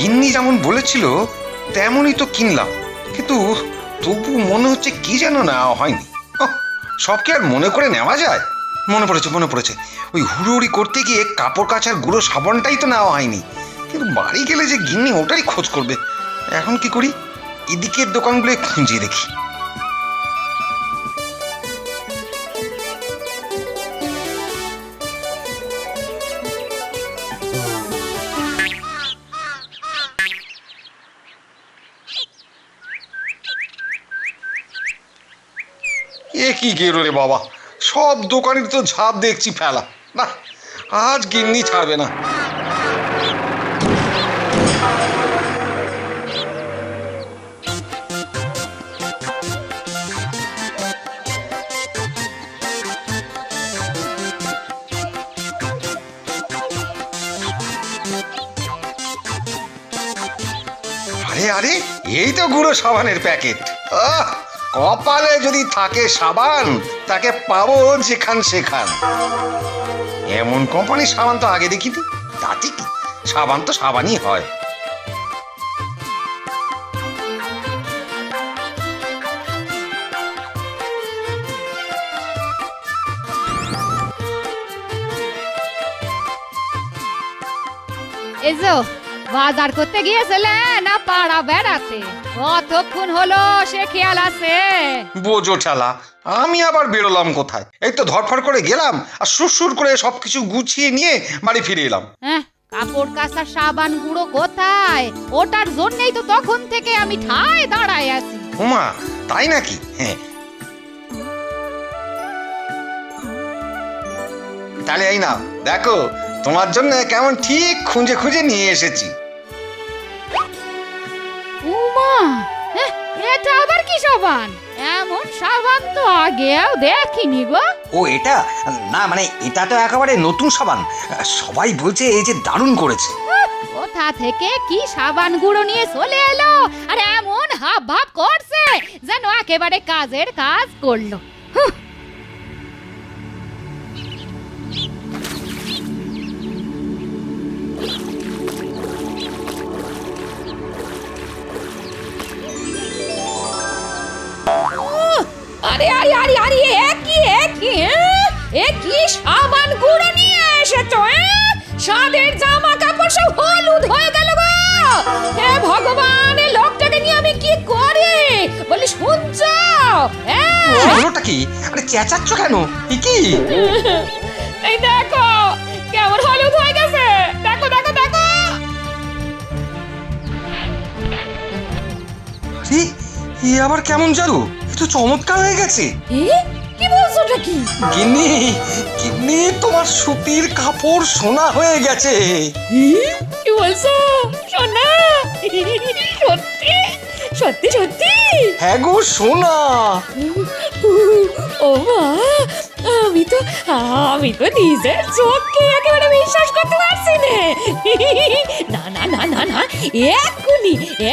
গিন্নি যেমন বলেছিল তেমনই তো কিনলাম, কিন্তু তবু মনে হচ্ছে কি যেন নেওয়া হয়নি। সব কি আর মনে করে নেওয়া যায়? মনে পড়েছে, ওই হুড়োহুড়ি করতে গিয়ে কাপড় কাচার গুঁড়ো সাবানটাই তো নেওয়া হয়নি। কিন্তু বাড়ি গেলে যে গিন্নি ওটারই খোঁজ করবে। এখন কি করি? এদিকের দোকানগুলো খুঁজে দেখি। এ কি গেলো রে বাবা, সব দোকানের তো ঝাঁপ দেখছি ফেলা। না, আজ গিন্নি ছাড়বে না। আরে আরে, এই তো গুঁড়ো সাবানের প্যাকেট। কপালে যদি থাকে সাবান, তাকে পাবো যেখান সেখান। এমন কোম্পানির সাবান তো আগে দেখিনি। তাতে কি, সাবান তো সাবানই হয়। এসো, বাজার করতে গিয়েছিলে না পাড়া বেড়াতে? কতক্ষণ হলো সে খেয়াল আছে? বোঝো ঠেলা, আমি আবার বেরোলাম কোথায়? এই তো ধরফর করে গেলাম আর সুরসুর করে সবকিছু গুছিয়ে নিয়ে বাড়ি ফিরে এলাম। হ্যাঁ, কাপড় কাচার সাবান গুঁড়ো কোথায়? ওটার জন্যই তো তখন থেকে আমি ঠায় দাঁড়ায় আছি। ওমা, তাই নাকি? হ্যাঁ, তাহলে এই না, দেখো তোমার জন্য কেমন ঠিক খুঁজে খুঁজে নিয়ে এসেছি। উমা, এটা আবার কি সাবান? এমন সাবান তো আগেও দেখিনি গো। ও এটা না, মানে এটা তো একেবারে নতুন সাবান। সবাই বলছে এই যে দারুণ করেছে। কোথা থেকে কি সাবান গুঁড়ো নিয়ে চলে এলো আর এমন হাব ভাব করছে যেন একেবারে কাজের কাজ করলো। আরে আরে আরে আরে, এ কি সাবান গুঁড়ো নিয়ে এসেছো? সাদের জামা কাপড় সব হলুদ হয়ে গেল গো। হে ভগবান, এই লোকটাকে নিয়ে আমি কি করি বলি, শুনছো? হলোটা কি? আরে চেঁচাচ্ছ কেন? কি এই দেখো কেমন হলুদ হয়ে গেছে। দেখো দেখো দেখো। এ আবার কেমন জাদু? এ তো চমৎকার হয়ে গেছে। কি বলছো কি? গিন্নি, গিন্নি, তোমার সুতির কাপড় সোনা হয়ে গেছে। কি বলছো? সোনা? সত্যি সত্যি সত্যি? হ্যাঁ গো, সোনা। ও মা, আমি তো নিজের চোখকে একেবারে বিশ্বাস করতে পারছি না। না না না না না,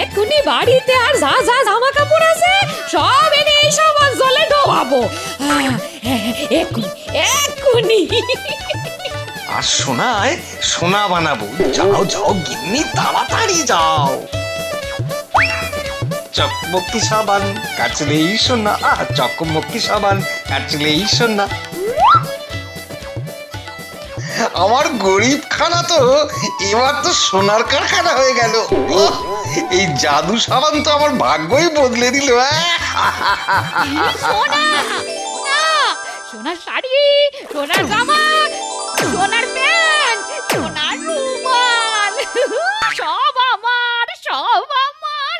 এক্ষুনি বাড়িতে আর যা যা জামা কাপড় আছে সব এনে এই সাবান জলে ডোবাবো। এক্ষুনি। আর সোনায় সোনা বানাবো। যাও যাও গিন্নি, তাড়াতাড়ি যাও। চকমকি সাবান কাচলেই সোনা, চকমকি সাবান কাচলেই সোনা। আমার গরিব খানা তো এবার তো সোনার কারখানা হয়ে গেল। এই জাদু সাবান তো আমার ভাগ্যই বদলে দিল। সোনা, সোনার শাড়ি, সোনার জামা, সোনার প্যান্ট, সোনার রুমাল, সব আমার, সব আমার।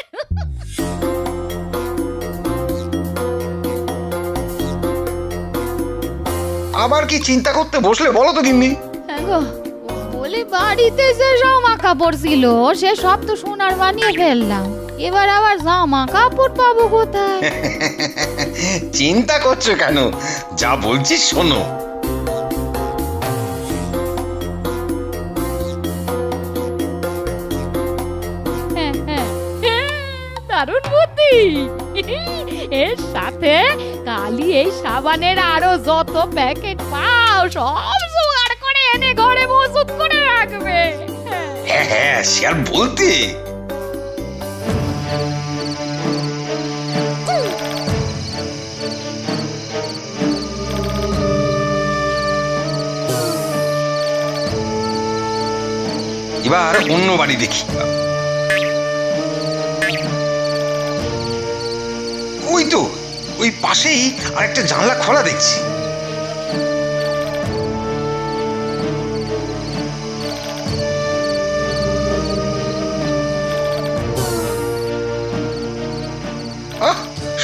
আবার কি চিন্তা করতে বসলে বলো তো গিন্নি? বলে বাড়িতে যে জামা কাপড় ছিল সে সব তো সোনার বানিয়ে ফেললাম। এবার আবার জামা কাপড় পাবো কোথায়? চিন্তা করছো কেন? যা বলছি শোনো। দারুণ বুদ্ধি। এর সাথে কালি এই সাবানের আরো যত প্যাকেট পাও সব জোগাড় করে এনে ঘরে মজুত করে রাখবে। হ্যাঁ, সে আর বলতে। এবার অন্য বাড়ি দেখি। ওই তো ওই পাশেই আরেকটা জানলা খোলা দেখছি।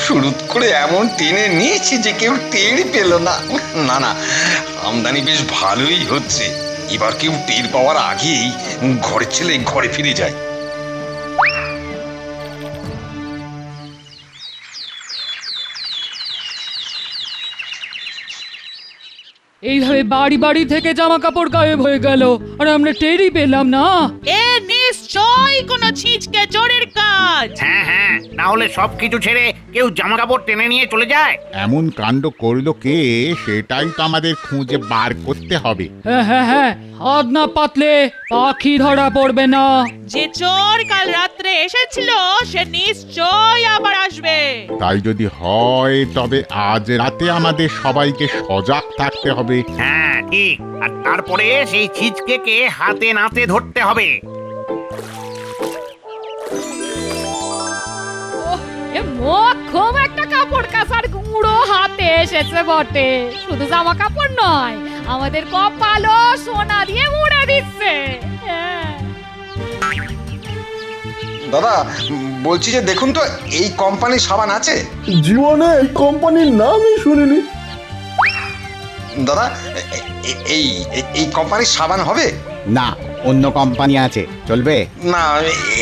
শুরু করে এমন টেনে নিয়েছি যে কেউ টের পেল না। না না, আমদানি বেশ ভালোই হচ্ছে। এবার কেউ টের পাওয়ার আগেই ঘরের ছেলে ঘরে ফিরে যায়। এইভাবে বাড়ি বাড়ি থেকে জামা কাপড় গায়েব হয়ে গেল আর আমরা টেরই পেলাম না। এ নিশ্চয়ই কোনো ছিচকে চোরের কাজ। হ্যাঁ হ্যাঁ, না হলে সবকিছু ছেড়ে কেউ জামা কাপড় টেনে নিয়ে চলে যায়। এমন কাণ্ড করলো কে, সেটাই তো আমাদের খুঁজে বার করতে হবে। হ্যাঁ হ্যাঁ হ্যাঁ, হাত না পাতলে পাখি ধরা পড়বে না। যে চোর কাল রাত্রে এসেছিল সে নিশ্চয়ই আবার আসবে। তাই যদি হয় তবে আজ রাতে আমাদের সবাইকে সজাগ থাকতে হবে। হ্যাঁ ঠিক, আর তারপরে সেই ছিচকে হাতে নাতে ধরতে হবে। এ মোক্ষম একটা কাপড় কাচার গুঁড়ো হাতে এসেছে বটে। শুধু জামা কাপড় নয়, আমাদের কপালও সোনা দিয়ে মুড়ে দিচ্ছে। হ্যাঁ। দাদা বলছি যে দেখুন তো এই কোম্পানির সাবান আছে? জীবনে এই কোম্পানির নামই শুনিনি। দাদা এই এই কোম্পানির সাবান হবে? না, অন্য কোম্পানি আছে, চলবে? না,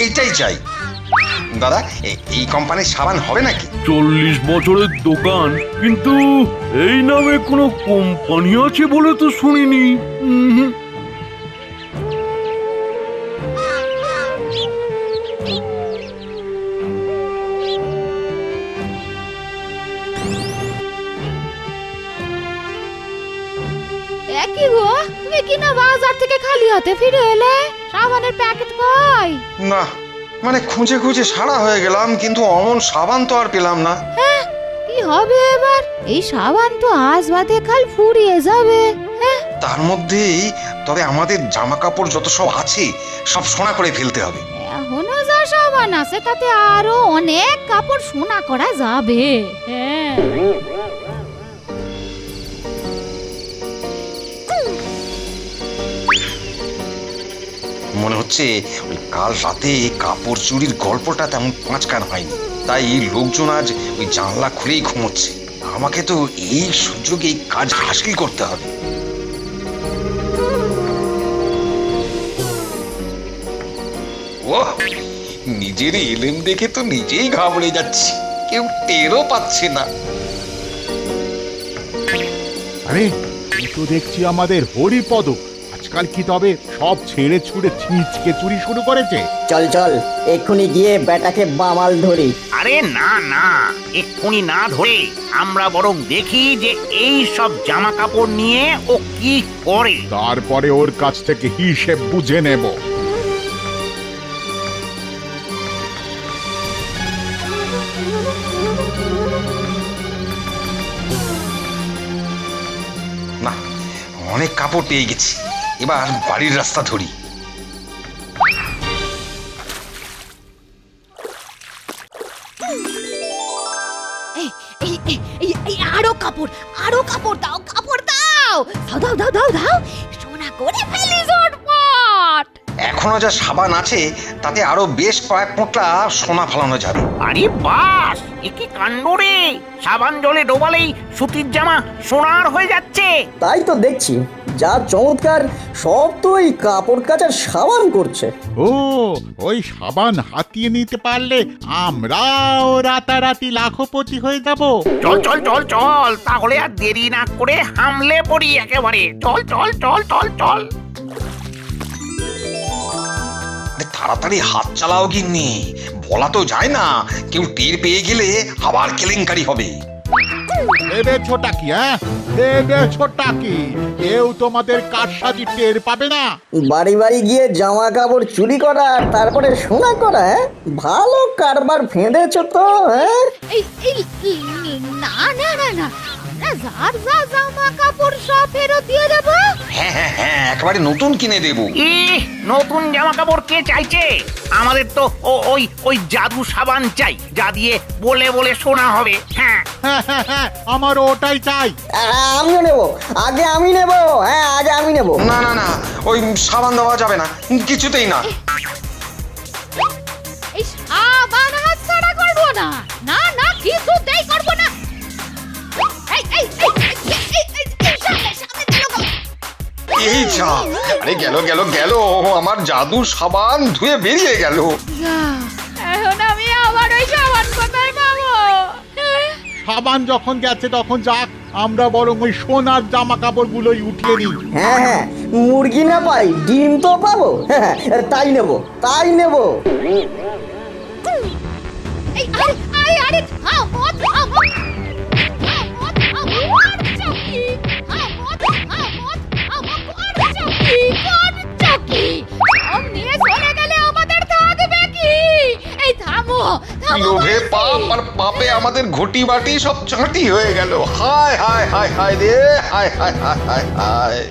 এইটাই চাই। দাদা এই কোম্পানির সাবান হবে নাকি? 40 বছরের দোকান, কিন্তু এই নামে কোনো কোম্পানি আছে বলে তো শুনিনি। কি গো, তুমি কি না বাজার থেকে খালি হাতে ফিরে এলে? সাবানের প্যাকেট কই? না, মানে খুঁজে খুঁজে সারা হয়ে গেলাম, কিন্তু অমন সাবান তো আর পেলাম না। হ্যাঁ, কি হবে এবার? এই সাবান তো আজ বাদে কাল ফুরিয়ে যাবে। হ্যাঁ, তার মধ্যেই তবে আমাদের জামা কাপড় যত সব আছে সব সোনা করে ফেলতে হবে। এখনো যা সাবান আছে তাতে আরো অনেক কাপড় সোনা করা যাবে। হ্যাঁ। মনে হচ্ছে ওই কাল রাতে কাপড় চুরির গল্পটা তেমন পাঁচকান হয়নি, তাই লোকজন আজ ওই জানলা খুলেই ঘুমোচ্ছে। আমাকে তো এই সুযোগে এই কাজ হাসিল করতে হবে। ও নিজের এলেম দেখে তো নিজেই ঘাবড়ে যাচ্ছি, কেউ টেরও পাচ্ছে না। আরে এই তো দেখছি আমাদের হরিপদ। আজকাল কি তবে সব ছেড়ে ছুড়ে ছিঁচকে চুরি শুরু করেছে? চল চল, এক্ষুনি গিয়ে বেটাকে বামাল ধরি। আরে না না, এক্ষুনি না ধরে আমরা বরং দেখি যে এই সব জামা কাপড় নিয়ে ও কি করে, তারপরে ওর কাছ থেকে হিসেব বুঝে নেব। না, অনেক কাপড় পেয়ে গেছি, এবার বাড়ির রাস্তা ধরি। আরো কাপড়, আরো কাপড় দাও, কাপড় দাও, দাও দাও দাও দাও, সোনা করে ফেলি ঝটপট। এখনো যা সাবান আছে তাতে আরো বেশ কয়েক পোঁটলা সোনা ফেলানো যাবে। আরে বাস, এ কি কাণ্ড রে! সাবান জলে ডোবালেই সুতির জামা সোনার হয়ে যাচ্ছে। তাই তো দেখছি, যা চমৎকার, সব তো এই কাপড় কাচার সাবান করছে। ও, ওই সাবান হাতিয়ে নিতে পারলে আমরাও রাতারাতি লাখপতি হয়ে যাব। চল চল চল চল, তাহলে আর দেরি না করে হামলে পড়ি একেবারে। চল চল চল চল চল। তাড়াতাড়ি হাত চালাও গিন্নি, বলা তো যায় না, কেউ টের পেয়ে গেলে আবার কেলেঙ্কারি হবে। ভেবেছোটা কি? হ্যাঁ, ভেবেছোটা কি কেউ তোমাদের কারসাজি টের পাবে না? বাড়ি বাড়ি গিয়ে জামা কাপড় চুরি করা আর তারপরে সোনা করা, হ্যাঁ? ভালো কারবার ফেঁদেছ তো, হ্যাঁ? না না না না, আমরা যার যা জামা কাপড় সব ফেরত দিয়ে দেবো। হ্যাঁ হ্যাঁ হ্যাঁ, একেবারে নতুন কিনে দেবো। নতুন জামা কাপড় কে চাইছে? আমাদের তো ওই জাদু সাবান চাই, যা দিয়ে বলে বলে শোনা হবে। হ্যাঁ হ্যাঁ হ্যাঁ হ্যাঁ, আমারও ওটাই চাই। আমিও নেবো, আগে আমি নেবো। হ্যাঁ, আগে আমি নেবো। না না না, ওই সাবান দেওয়া যাবে না, কিছুতেই না। এই সাবান হাত ছাড়া করবো না, না না, কিছুতেই করবো না। এই যা, আরে গেল গেল গেল, আমার জাদু সাবান ধুয়ে বেরিয়ে গেল। এখন আমি আবার ওই সাবান কোথায় পাবো? সাবান যখন গেছে তখন যাক, আমরা বরং ওই সোনার জামা কাপড় গুলোই উঠিয়ে নিই। হ্যাঁ হ্যাঁ, মুরগি না পাই ডিম তো পাবো। হ্যাঁ, তাই নেবো, তাই নেবো। এই আরে আরে আরে, থামো থামো থামো থামো, করছো কি? থামো থামো থামো, করছো কি? করছো কি? সব নিয়ে চলে গেলে আমাদের থাকবে কি? এই থামো থামো। লোভে পাপ আর পাপে আমাদের ঘটি বাটি সব চাঁটি হয়ে গেল। হায় হায় হায় হায় রে, হায় হায় হায় হায় হায়।